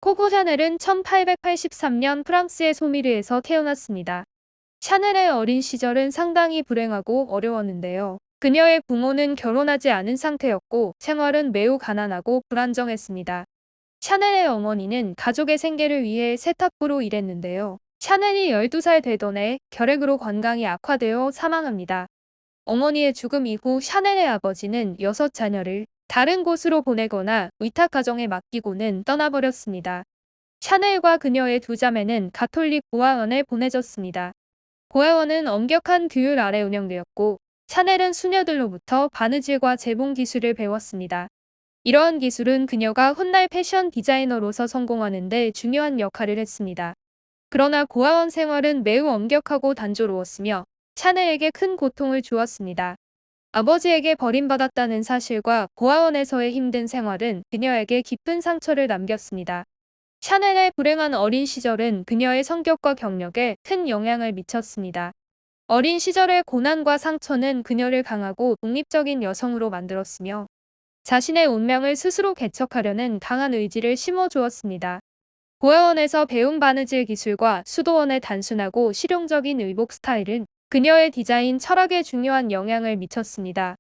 코코 샤넬은 1883년 프랑스의 소미르에서 태어났습니다. 샤넬의 어린 시절은 상당히 불행하고 어려웠는데요. 그녀의 부모는 결혼하지 않은 상태였고 생활은 매우 가난하고 불안정했습니다. 샤넬의 어머니는 가족의 생계를 위해 세탁부로 일했는데요. 샤넬이 12살 되던 해 결핵으로 건강이 악화되어 사망합니다. 어머니의 죽음 이후 샤넬의 아버지는 6자녀를 다른 곳으로 보내거나 위탁 가정에 맡기고는 떠나버렸습니다. 샤넬과 그녀의 2자매는 가톨릭 고아원에 보내졌습니다. 고아원은 엄격한 규율 아래 운영되었고 샤넬은 수녀들로부터 바느질과 재봉 기술을 배웠습니다. 이러한 기술은 그녀가 훗날 패션 디자이너로서 성공하는 데 중요한 역할을 했습니다. 그러나 고아원 생활은 매우 엄격하고 단조로웠으며 샤넬에게 큰 고통을 주었습니다. 아버지에게 버림받았다는 사실과 고아원에서의 힘든 생활은 그녀에게 깊은 상처를 남겼습니다. 샤넬의 불행한 어린 시절은 그녀의 성격과 경력에 큰 영향을 미쳤습니다. 어린 시절의 고난과 상처는 그녀를 강하고 독립적인 여성으로 만들었으며 자신의 운명을 스스로 개척하려는 강한 의지를 심어주었습니다. 고아원에서 배운 바느질 기술과 수도원의 단순하고 실용적인 의복 스타일은 그녀의 디자인 철학에 중요한 영향을 미쳤습니다.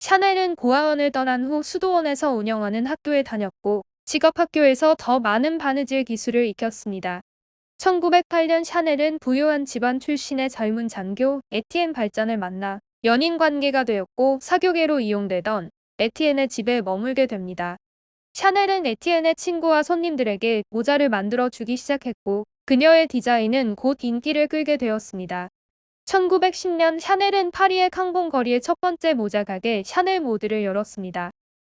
샤넬은 고아원을 떠난 후 수도원에서 운영하는 학교에 다녔고 직업학교에서 더 많은 바느질 기술을 익혔습니다. 1908년 샤넬은 부유한 집안 출신의 젊은 장교 에티엔 발전을 만나 연인 관계가 되었고 사교계로 이용되던 에티엔의 집에 머물게 됩니다. 샤넬은 에티엔의 친구와 손님들에게 모자를 만들어 주기 시작했고 그녀의 디자인은 곧 인기를 끌게 되었습니다. 1910년 샤넬은 파리의 캉봉 거리의 첫 번째 모자 가게 샤넬 모드를 열었습니다.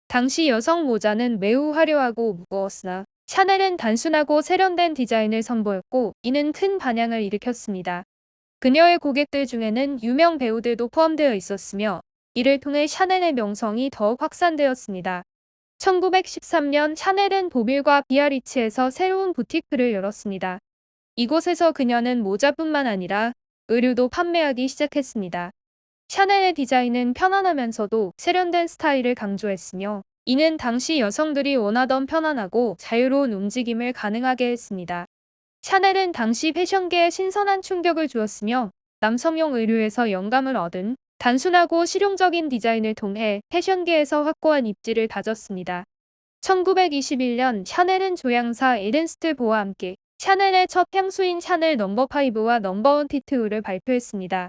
당시 여성 모자는 매우 화려하고 무거웠으나 샤넬은 단순하고 세련된 디자인을 선보였고 이는 큰 반향을 일으켰습니다. 그녀의 고객들 중에는 유명 배우들도 포함되어 있었으며 이를 통해 샤넬의 명성이 더욱 확산되었습니다. 1913년 샤넬은 보빌과 비아리츠에서 새로운 부티크를 열었습니다. 이곳에서 그녀는 모자뿐만 아니라 의류도 판매하기 시작했습니다. 샤넬의 디자인은 편안하면서도 세련된 스타일을 강조했으며 이는 당시 여성들이 원하던 편안하고 자유로운 움직임을 가능하게 했습니다. 샤넬은 당시 패션계에 신선한 충격을 주었으며 남성용 의류에서 영감을 얻은 단순하고 실용적인 디자인을 통해 패션계에서 확고한 입지를 다졌습니다. 1921년 샤넬은 조향사 에른스트 보와 함께 샤넬의 첫 향수인 샤넬 넘버5와 넘버1 티트우를 발표했습니다.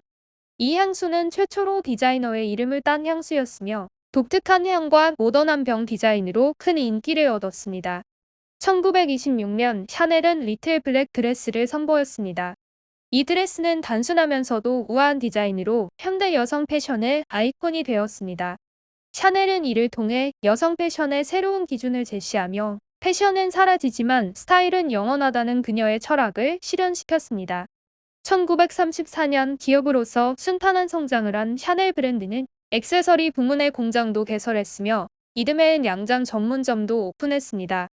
이 향수는 최초로 디자이너의 이름을 딴 향수였으며 독특한 향과 모던한 병 디자인으로 큰 인기를 얻었습니다. 1926년 샤넬은 리틀 블랙 드레스를 선보였습니다. 이 드레스는 단순하면서도 우아한 디자인으로 현대 여성 패션의 아이콘이 되었습니다. 샤넬은 이를 통해 여성 패션의 새로운 기준을 제시하며 패션은 사라지지만 스타일은 영원하다는 그녀의 철학을 실현시켰습니다. 1934년 기업으로서 순탄한 성장을 한 샤넬 브랜드는 액세서리 부문의 공장도 개설했으며 이듬해엔 양장 전문점도 오픈했습니다.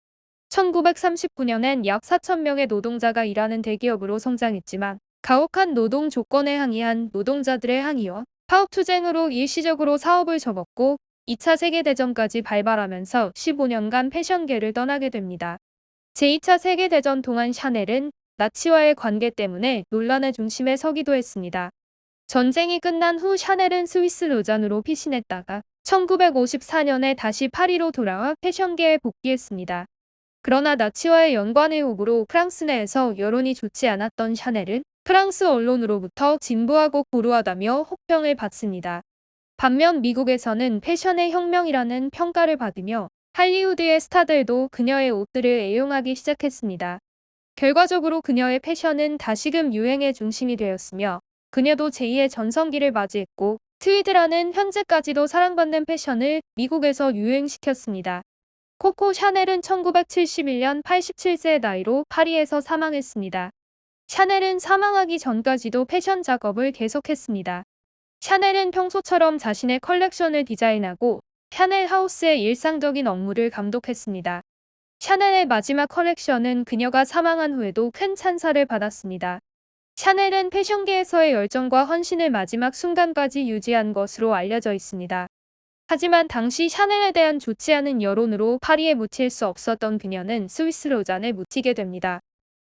1939년엔 약 4,000명의 노동자가 일하는 대기업으로 성장했지만 가혹한 노동 조건에 항의한 노동자들의 항의와 파업투쟁으로 일시적으로 사업을 접었고 2차 세계대전까지 발발하면서 15년간 패션계를 떠나게 됩니다. 제2차 세계대전 동안 샤넬은 나치와의 관계 때문에 논란의 중심에 서기도 했습니다. 전쟁이 끝난 후 샤넬은 스위스 로잔으로 피신했다가 1954년에 다시 파리로 돌아와 패션계에 복귀했습니다. 그러나 나치와의 연관의 호구로 프랑스 내에서 여론이 좋지 않았던 샤넬은 프랑스 언론으로부터 진부하고 고루하다며 혹평을 받습니다. 반면 미국에서는 패션의 혁명이라는 평가를 받으며 할리우드의 스타들도 그녀의 옷들을 애용하기 시작했습니다. 결과적으로 그녀의 패션은 다시금 유행의 중심이 되었으며 그녀도 제2의 전성기를 맞이했고 트위드라는 현재까지도 사랑받는 패션을 미국에서 유행시켰습니다. 코코 샤넬은 1971년 87세의 나이로 파리에서 사망했습니다. 샤넬은 사망하기 전까지도 패션 작업을 계속했습니다. 샤넬은 평소처럼 자신의 컬렉션을 디자인하고 샤넬 하우스의 일상적인 업무를 감독했습니다. 샤넬의 마지막 컬렉션은 그녀가 사망한 후에도 큰 찬사를 받았습니다. 샤넬은 패션계에서의 열정과 헌신을 마지막 순간까지 유지한 것으로 알려져 있습니다. 하지만 당시 샤넬에 대한 좋지 않은 여론으로 파리에 묻힐 수 없었던 그녀는 스위스 로잔에 묻히게 됩니다.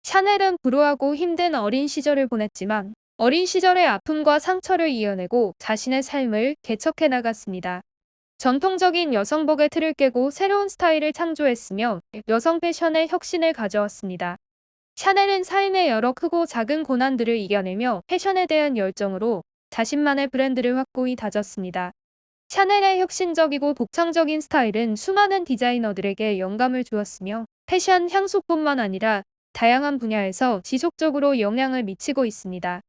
샤넬은 불우하고 힘든 어린 시절을 보냈지만 어린 시절의 아픔과 상처를 이겨내고 자신의 삶을 개척해 나갔습니다. 전통적인 여성복의 틀을 깨고 새로운 스타일을 창조했으며 여성 패션의 혁신을 가져왔습니다. 샤넬은 삶의 여러 크고 작은 고난들을 이겨내며 패션에 대한 열정으로 자신만의 브랜드를 확고히 다졌습니다. 샤넬의 혁신적이고 독창적인 스타일은 수많은 디자이너들에게 영감을 주었으며 패션 향수뿐만 아니라 다양한 분야에서 지속적으로 영향을 미치고 있습니다.